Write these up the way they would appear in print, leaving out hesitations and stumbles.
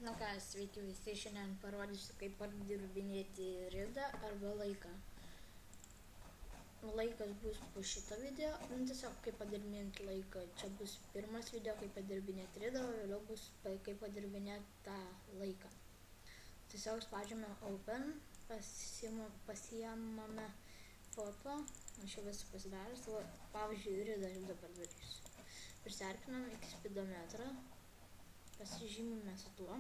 Na ką, sveiki visi, šiandien parodysiu, kaip padirbinėti ridą arba laiką. Laikas bus po šito video, tiesiog kaip padirbinėti laiką. Čia bus pirmas video, kaip padirbinėti ridą, o vėliau bus kaip padirbinėti tą laiką. Tiesiog spaudžiame Open, pasiemame foto, aš jau esu pasidaręs, pavyzdžiui, ridą aš dabar darysiu. Prisarpinam iki spidometrą. Pasižymime su tuo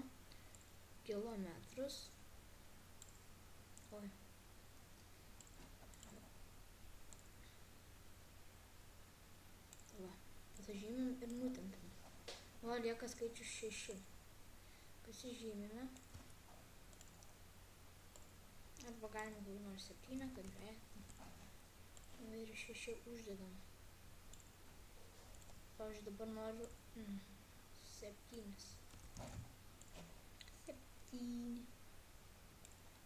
kilometrus. Oi. Va, pasižymim ir nutempiam. Va, lieka skaičius 6. Pasižymime. Arba galime kokį nors 7, kad žiūrėtum. Va, ir 6 uždedam. Pavyzdžiui, dabar noriu 7.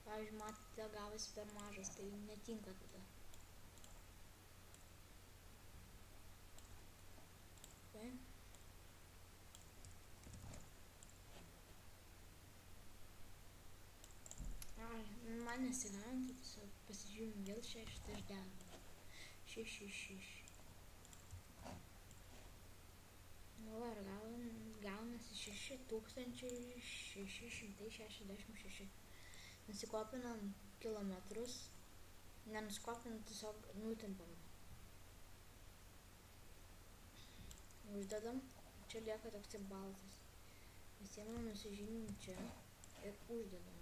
Pavyzdžiui, matėte, gavosi per mažas, tai netinka tada. Okay. Man nesigauna, tai pasižiūrim vėl 6 iš 9. 6. Nu, ar gaunasi 6666. Nusikopinam kilometrus. Nenusikopinam, tiesiog nutempiam. Uždedam. Čia lieka toks baltas. Visiems nusižymim čia ir uždedam.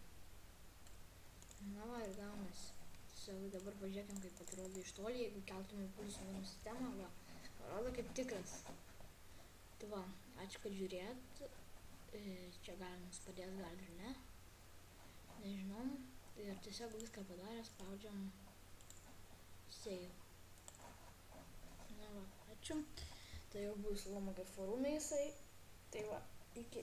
Na va, ir gaunasi. Tiesiog dabar pažiūrėkim, kaip atrodo iš toli. Jeigu keltume plius minus sistemą, va, parodo kaip tikras. Tai va, ačiū, kad žiūrėt. Čia galim mums padėti, gal ir ne. Nežinom. Ir tiesiog viską padarę, spaudžiam save. Na va, ačiū. Tai jau bus Lomografo rūmai jisai. Tai va, iki.